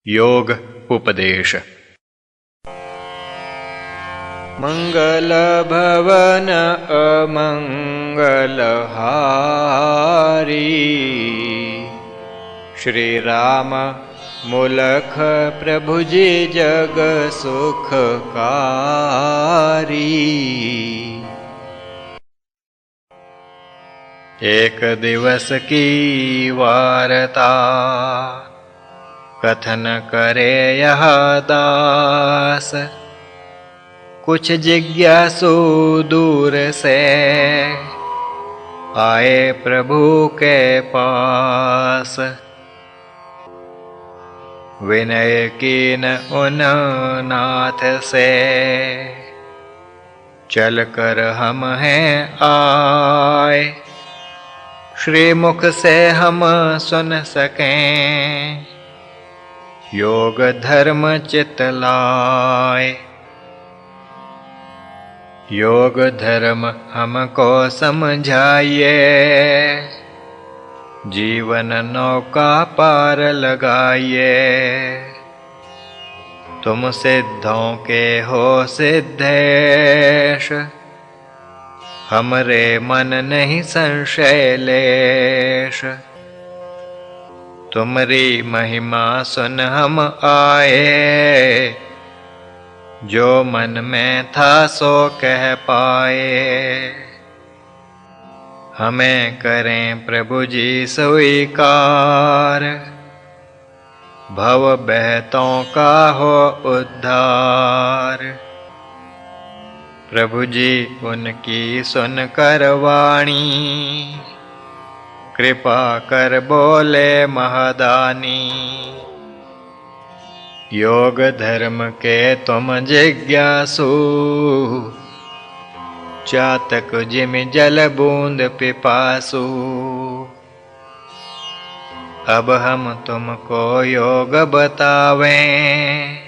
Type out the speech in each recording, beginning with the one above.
योग उपदेश। मंगल भवन अमंगल हारी, श्री राम मूलख प्रभु जी जग सुखकारी। एक दिवस की वार्ता कथन करे यह दास, कुछ जिज्ञासु दूर से आए प्रभु के पास। विनय कीन उन नाथ से, चल कर हम हैं आए, श्रीमुख से हम सुन सकें, योग धर्म चित लाए। योग धर्म हमको समझाइए, जीवन नौका पार लगाइए। तुम सिद्धों के हो सिद्धेश, हमरे मन नहीं संशय लेश। तुमरी महिमा सुन हम आए, जो मन में था सो कह पाए। हमें करें प्रभु जी स्वीकार, भव बहतों का हो उद्धार। प्रभु जी उनकी सुन कर वाणी, कृपा कर बोले महदानी। योग धर्म के तुम जिज्ञासु, चातक जिमि जल बूंद पिपासु। अब हम तुमको योग बतावें,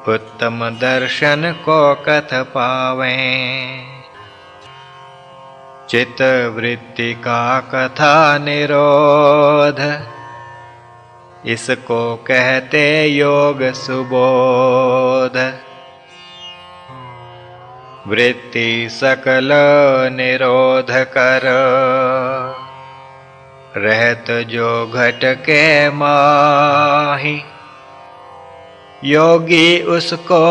उत्तम दर्शन को कथ पावें। चित्त वृत्ति का कथा निरोध, इसको कहते योग सुबोध। वृत्ति सकल निरोध कर, रहत जो घट के माही। योगी उसको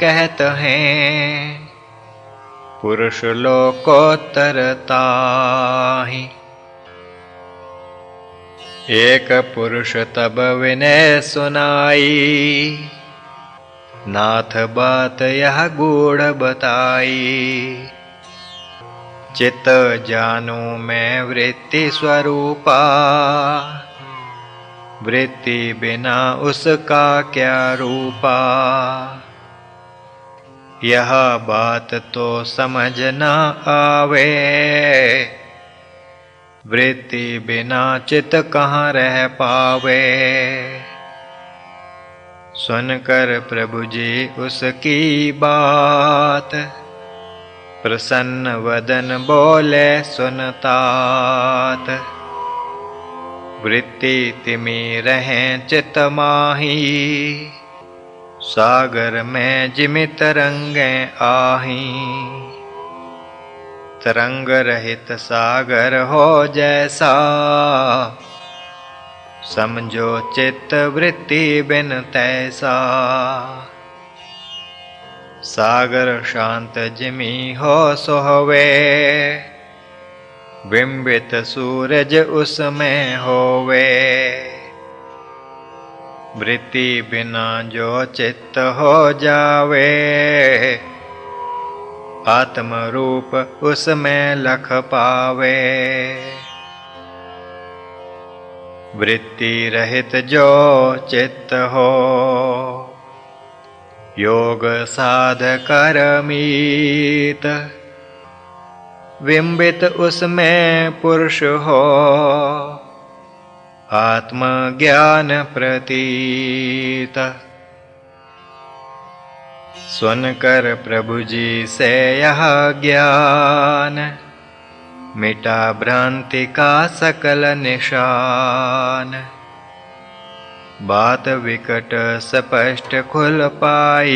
कहत हैं, पुरुष लोकोत्तर ताहि। एक पुरुष तब विनय सुनाई, नाथ बात यह गूढ़ बताई। चित्त जानू मैं वृत्ति स्वरूपा, वृत्ति बिना उसका क्या रूपा। यह बात तो समझ न आवे, वृत्ति बिना चित्त कहाँ रह पावे। सुनकर प्रभु जी उसकी बात, प्रसन्न वदन बोले सुनतात। वृत्ति तिमि रहें चित्त माही, सागर में जिमि तरंगें आही। तरंग रहित सागर हो जैसा, समझो चित्त वृत्ति बिन तैसा। सागर शांत जिमि हो सोहवे, बिंबित सूरज उसमें होवे। वृत्ति बिना जो चित्त हो जावे, आत्म रूप उसमें लख पावे। वृत्ति रहित जो चित्त हो, योग साध कर मीत। बिंबित उसमें पुरुष हो, आत्म ज्ञान प्रतीत। सुनकर प्रभु जी से यह ज्ञान, मिटा भ्रांति का सकल निशान। बात विकट स्पष्ट खुल पाई,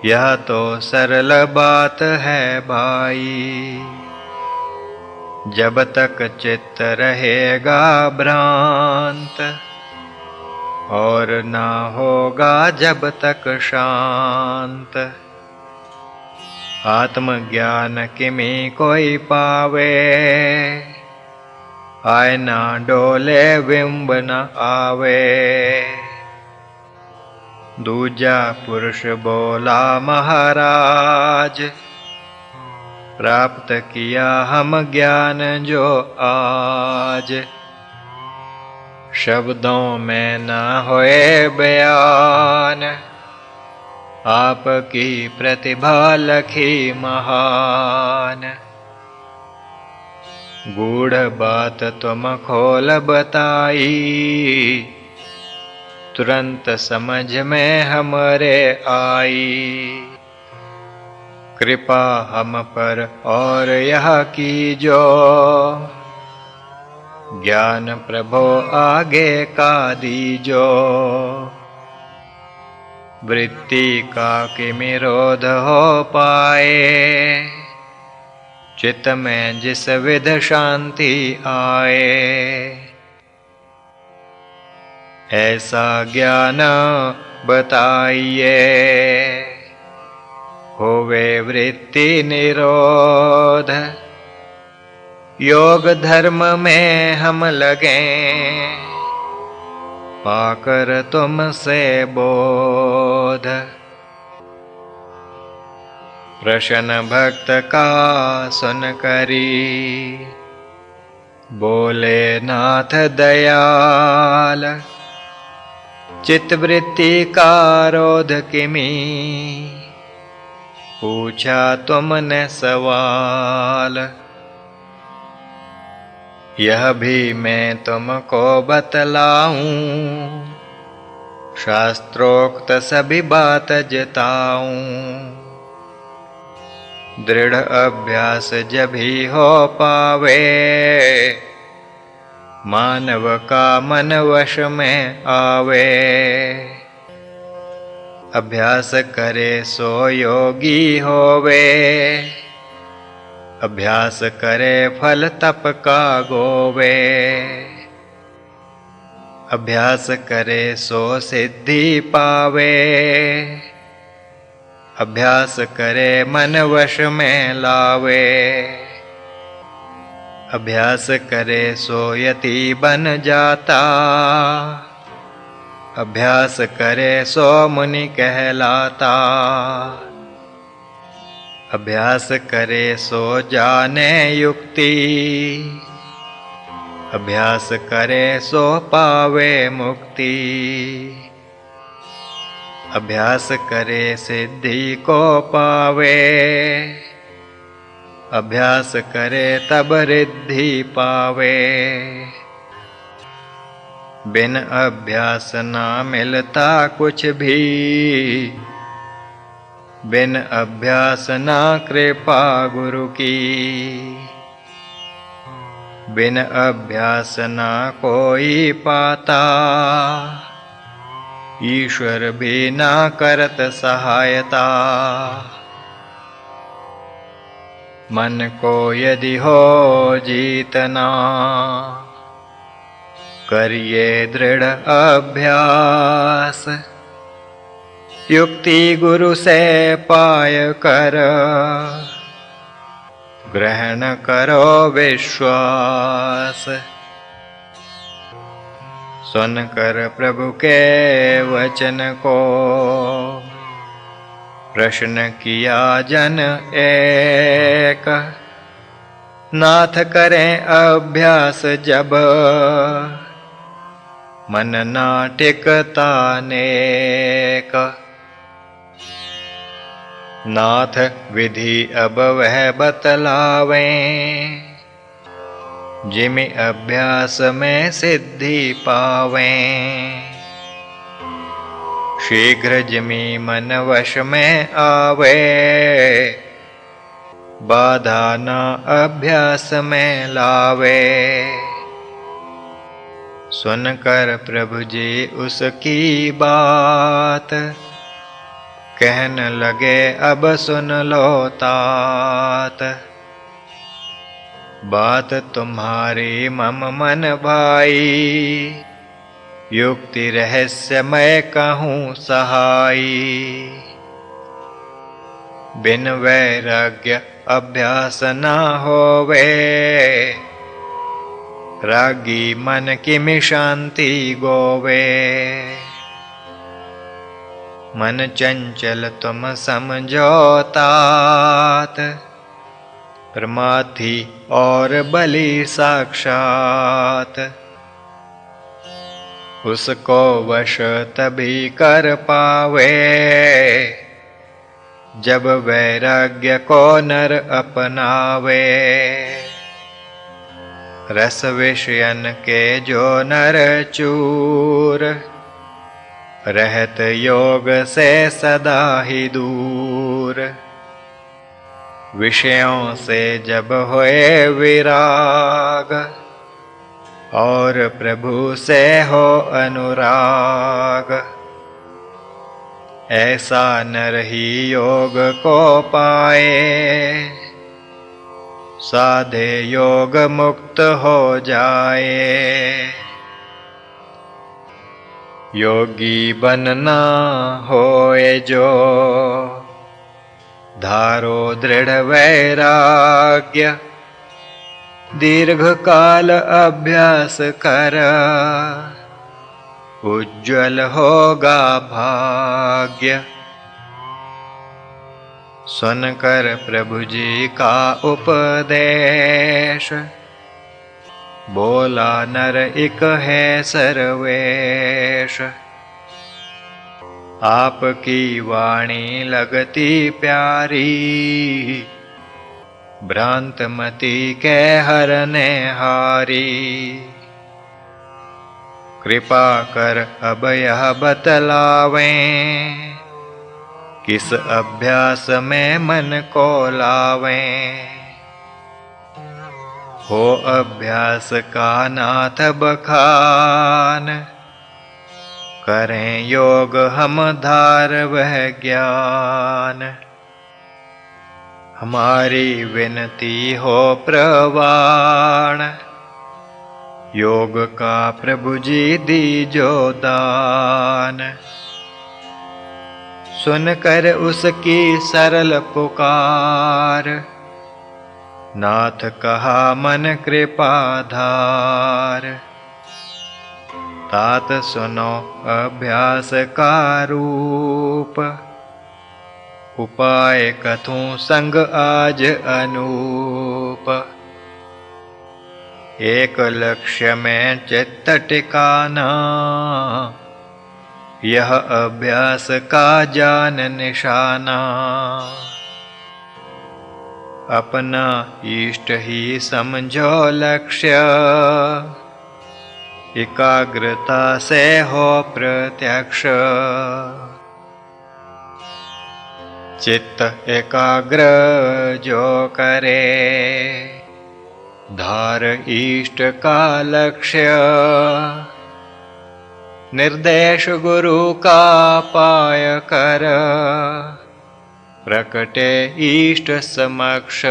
यह तो सरल बात है भाई। जब तक चित्त रहेगा भ्रांत, और ना होगा जब तक शांत, आत्मज्ञान किमी कोई पावे, आय ना डोले बिंब न आवे। दूजा पुरुष बोला महाराज, प्राप्त किया हम ज्ञान जो आज, शब्दों में न होए बयान, आपकी प्रतिभा लखी महान। गूढ़ बात तुम खोल बताई, तुरंत समझ में हमरे आई। कृपा हम पर और यह कीजो, ज्ञान प्रभो आगे का दीजो। वृत्ति का किमि रोध हो पाए, चित्त में जिस विध शांति आए। ऐसा ज्ञान बताइए, होवे वृत्ति निरोध। योग धर्म में हम लगे, पाकर तुमसे बोध। प्रश्न भक्त का सुन करी, बोले नाथ दयाल। चित्तवृत्ति का रोध किमी, पूछा तुमने सवाल। यह भी मैं तुमको बतलाऊं, शास्त्रोक्त सभी बात जताऊं। दृढ़ अभ्यास जब ही हो पावे, मानव का मन वश में आवे। अभ्यास करे सो योगी होवे, अभ्यास करे फल तप का गोवे। अभ्यास करे सो सिद्धि पावे, अभ्यास करे मन वश में लावे। अभ्यास करे सो यति बन जाता, अभ्यास करे सो मुनि कहलाता। अभ्यास करे सो जाने युक्ति, अभ्यास करे सो पावे मुक्ति। अभ्यास करे सिद्धि को पावे, अभ्यास करे तब रिद्धि पावे। बिन अभ्यास ना मिलता कुछ भी, बिन अभ्यास ना कृपा गुरु की। बिन अभ्यास ना कोई पाता, ईश्वर भी ना करत सहायता। मन को यदि हो जीतना, करिए दृढ़ अभ्यास। युक्ति गुरु से पाय कर, ग्रहण करो विश्वास। सुनकर प्रभु के वचन को, प्रश्न किया जन एक। नाथ करें अभ्यास जब, मन ना टिकता नेक। नाथ विधि अब वह बतलावें, जिमि अभ्यास में सिद्धि पावें। शीघ्र जिमि मन वश में आवे, बाधा न अभ्यास में लावे। सुनकर प्रभु जी उसकी बात, कहने लगे अब सुन लो तात। बात तुम्हारी मम मन भाई, युक्ति रहस्य मैं कहूँ सहाई। बिन वैराग्य अभ्यास न होवे, रागी मन की शांति गोवे। मन चंचल तुम समझो तात, प्रमाथि और बलि साक्षात। उसको वश तभी कर पावे, जब वैराग्य को नर अपनावे। रस विषयन के जो नर चूर, रहत योग से सदा ही दूर। विषयों से जब होए विराग, और प्रभु से हो अनुराग। ऐसा नर ही योग को पाए, साधे योग मुक्त हो जाए। योगी बनना होए जो, धारो दृढ़ वैराग्य। दीर्घ काल अभ्यास कर, उज्ज्वल होगा भाग्य। सुनकर प्रभु जी का उपदेश, बोला नर एक है सर्वेश। आपकी वाणी लगती प्यारी, भ्रांत मति के हरने हारी। कृपा कर अब यह बतलावें, किस अभ्यास में मन को लावें। हो अभ्यास का नाथ बखान, करें योग हम धार वह ज्ञान। हमारी विनती हो प्रवाण, योग का प्रभु जी दीजो दान। सुनकर उसकी सरल पुकार, नाथ कहा मन कृपाधार। तात सुनो अभ्यास का रूप, उपाय कथूं संग आज अनूप। एक लक्ष्य में चित्त टिकाना, यह अभ्यास का जान निशाना। अपना इष्ट ही समझो लक्ष्य, एकाग्रता से हो प्रत्यक्ष। चित्त एकाग्र जो करे, धार इष्ट का लक्ष्य। निर्देश गुरु का पाय कर, प्रकटे इष्ट समक्ष।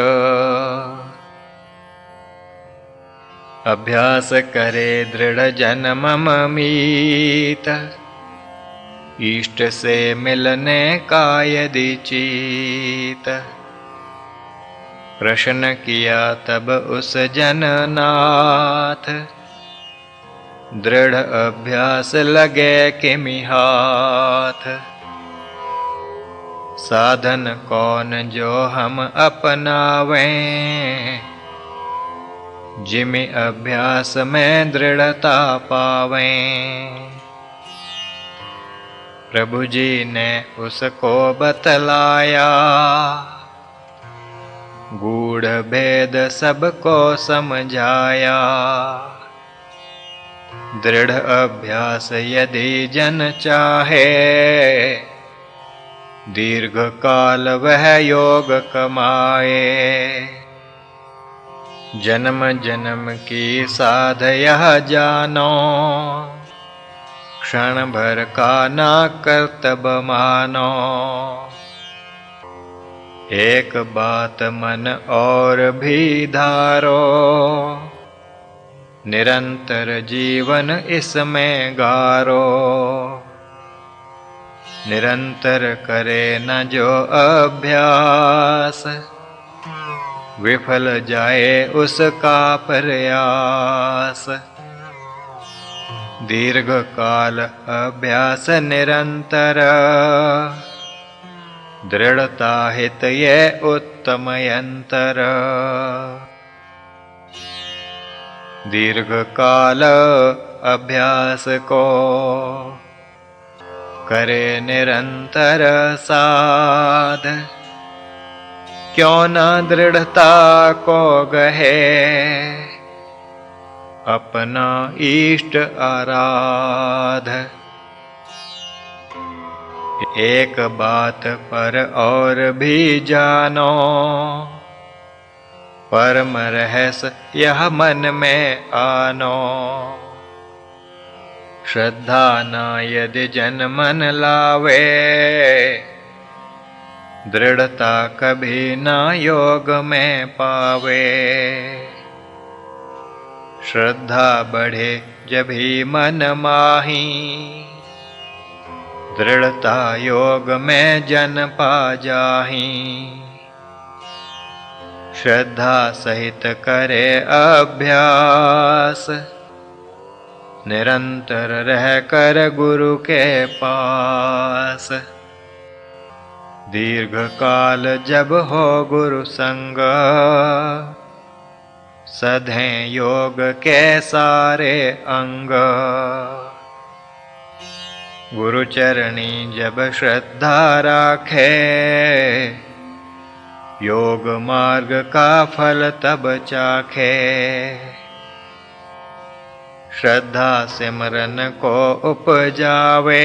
अभ्यास करे दृढ़ जन मम मीत, इष्ट से मिलने का यदि चीत। प्रश्न किया तब उस जननाथ, दृढ़ अभ्यास लगे किमि हाथ। साधन कौन जो हम अपनावें, जिमि अभ्यास में दृढ़ता पावें। प्रभु जी ने उसको बतलाया, गूढ़ भेद सबको समझाया। दृढ़ अभ्यास यदि जन चाहे, दीर्घ काल वह योग कमाए। जन्म जन्म की साध यह जानो, क्षण भर का ना कर्तव्य मानो। एक बात मन और भी धारो, निरंतर जीवन इसमें गारो। निरंतर करे न जो अभ्यास, विफल जाए उसका प्रयास। दीर्घ काल अभ्यास निरंतर, दृढ़ता हित ये उत्तम यंत्र। दीर्घ काल अभ्यास को करे निरंतर साध, क्यों न दृढ़ता को गहे अपना इष्ट आराध। एक बात पर और भी जानो, परम रहस्य यह मन में आनो। श्रद्धा न यदि जन मन लावे, दृढ़ता कभी न योग में पावे। श्रद्धा बढ़े जब ही मन माही, दृढ़ता योग में जन पा जाही। श्रद्धा सहित करे अभ्यास, निरंतर रह कर गुरु के पास। दीर्घ काल जब हो गुरु संग, सधें योग के सारे अंग। गुरु चरणी जब श्रद्धा राखे, योग मार्ग का फल तब चाखे। श्रद्धा सिमरन को उपजावे,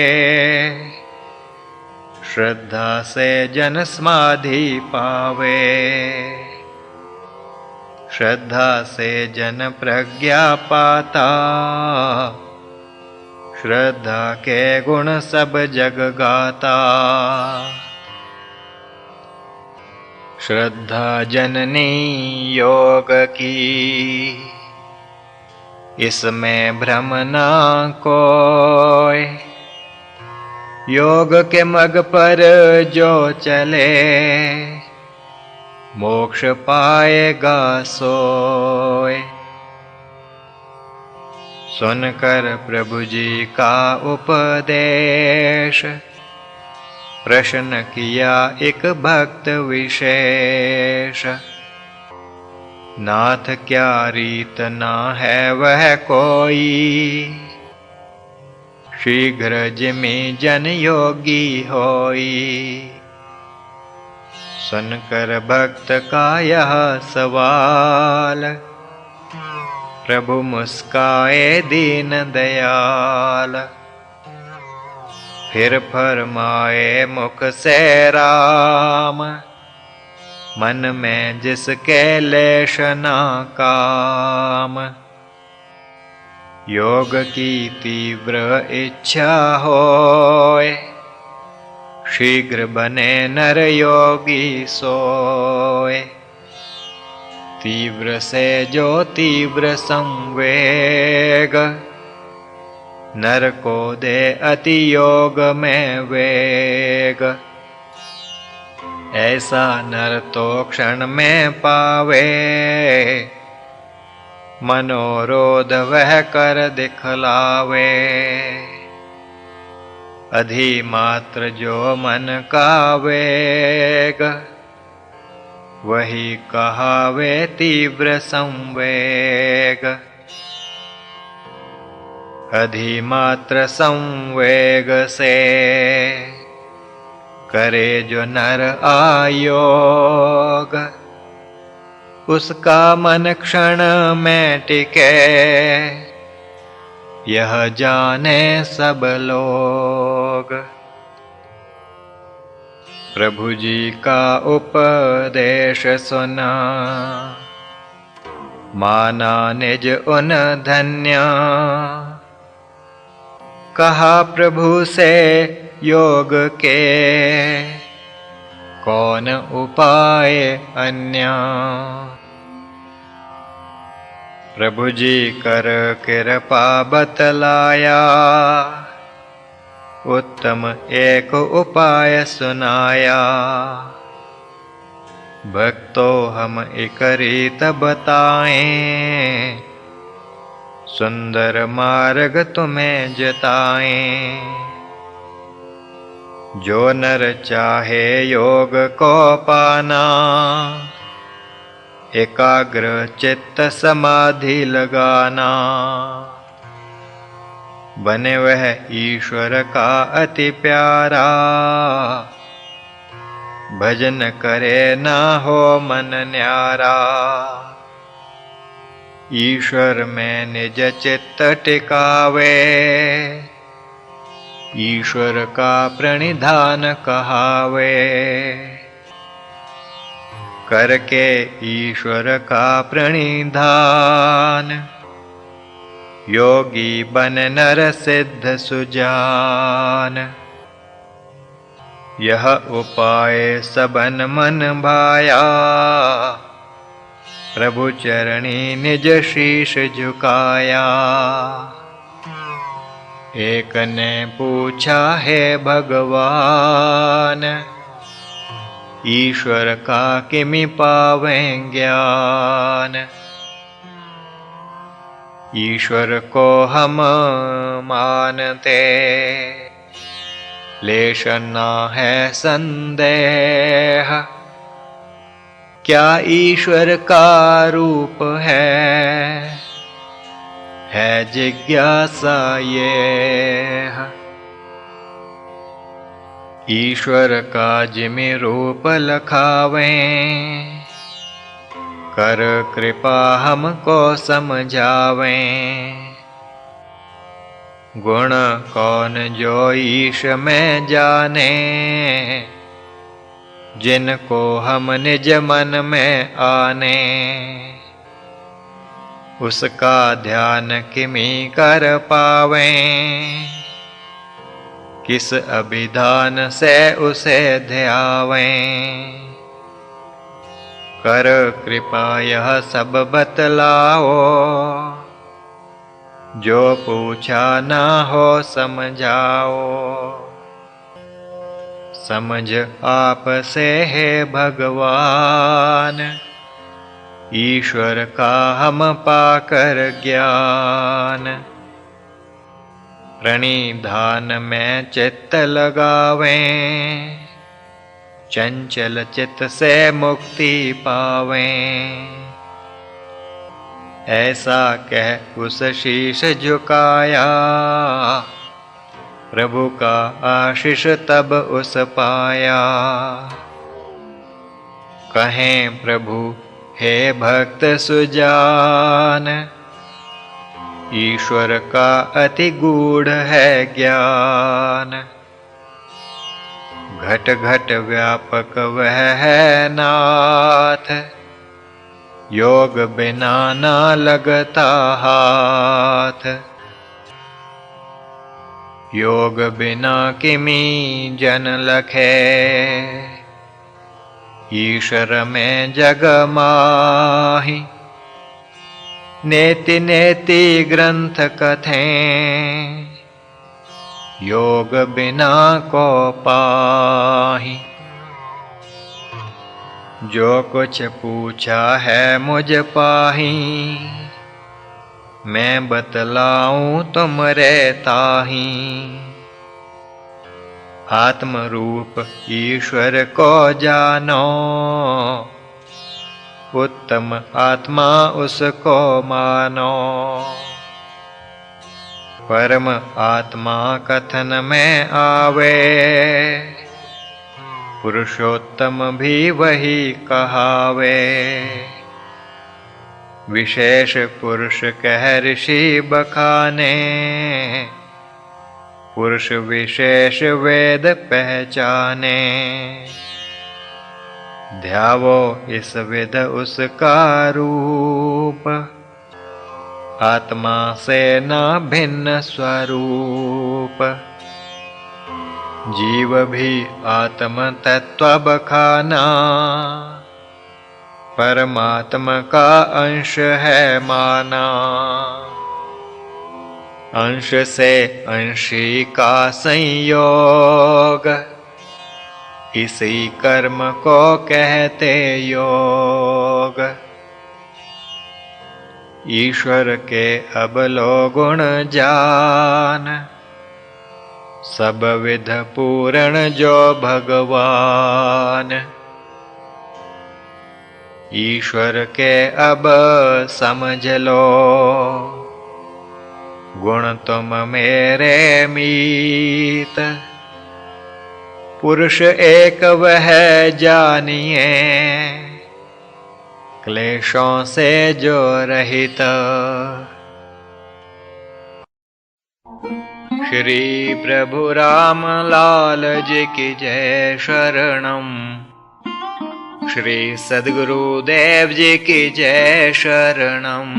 श्रद्धा से जन समाधि पावे। श्रद्धा से जन प्रज्ञा पाता, श्रद्धा के गुण सब जग गाता। श्रद्धा जननी योग की, इसमें भ्रम न कोय। योग के मग पर जो चले, मोक्ष पाएगा सोय। सुनकर प्रभु जी का उपदेश, प्रश्न किया एक भक्त विशेष। नाथ क्या रीत ना है वह कोई, शीघ्र जिमि जन योगी होई। सुनकर भक्त का यह सवाल, प्रभु मुस्काए दीन दयाल। फिर फरमाए मुख से राम, मन में जिसके लेश ना काम। योग की तीव्र इच्छा होय, शीघ्र बने नर योगी सोय। तीव्र से जो तीव्र संवेग, नर को दे अति योग में वेग। ऐसा नर तो क्षण में पावे, मनोरोध वह कर दिखलावे। अधिमात्र जो मन का वेग, वही कहावे तीव्र संवेग। अधिमात्र संवेग से करे जो नर आयोग, उसका मन क्षण में टिके, यह जाने सब लोग। प्रभु जी का उपदेश सुना, माना निज उन धन्य। कहा प्रभु से योग के, कौन उपाय अन्य। प्रभु जी कर कृपा बतलाया, उत्तम एक उपाय सुनाया। भक्तो हम एक रीत बताएं, सुंदर मार्ग तुम्हें जताएं। जो नर चाहे योग को पाना, एकाग्र चित्त समाधि लगाना। बने वह ईश्वर का अति प्यारा, भजन करे ना हो मन न्यारा। ईश्वर में निज चित्त टिकावे, ईश्वर का प्रणिधान कहावे। करके ईश्वर का प्रणिधान, योगी बन नर सिद्ध सुजान। यह उपाय सबन मन भाया, प्रभु चरणी निज शीश झुकाया। एक ने पूछा है भगवान, ईश्वर का किमि पावें ज्ञान। ईश्वर को हम मानते, लेश न है संदेह। क्या ईश्वर का रूप है जिज्ञासा ये। ईश्वर का जिमि रूप लखावें, कर कृपा हमको समझावें। गुण कौन जो ईश में जाने, जिनको हम निज मन में आने। उसका ध्यान किमि कर पावें, किस अभिधान से उसे ध्यावें। कर कृपा यह सब बतलाओ, जो पूछा ना हो समझाओ। समझ आप से है भगवान, ईश्वर का हम पाकर ज्ञान। प्रणिधान में चित्त लगावें, चंचल चित्त से मुक्ति पावें। ऐसा कह उस शीश झुकाया, प्रभु का आशीष तब उस पाया। कहें प्रभु हे भक्त सुजान, ईश्वर का अति गूढ़ है ज्ञान। घट घट व्यापक वह है नाथ, योग बिना ना लगता हाथ। योग बिना किमि जन लखे, ईश्वर में जग माहि। नेति नेति ग्रंथ कथें, योग बिना को पाहि। जो कुछ पूछा है मुझ पाहि, मैं बतलाऊं तुमरे ताहि। आत्म रूप ईश्वर को जानो, उत्तम आत्मा उसको मानो। परम आत्मा कथन में आवे, पुरुषोत्तम भी वही कहावे। विशेष पुरुष कह ऋषि बखाने, पुरुष विशेष वेद पहचाने। ध्यावो इस विध उसका रूप, रूप, आत्मा से न भिन्न स्वरूप। जीव भी आत्म तत्व बखाना, परमात्मा का अंश है माना। अंश से अंशी का संयोग, इसी कर्म को कहते योग। ईश्वर के अब लो गुण जान, सब विध पूर्ण जो भगवान। ईश्वर के अब समझ लो, गुण तुम मेरे मीत। पुरुष एक वह जानिए, क्लेशों से जो रहित। श्री प्रभु राम लाल जी की जय शरणम। श्री सद्गुरुदेव जी की जय शरणम।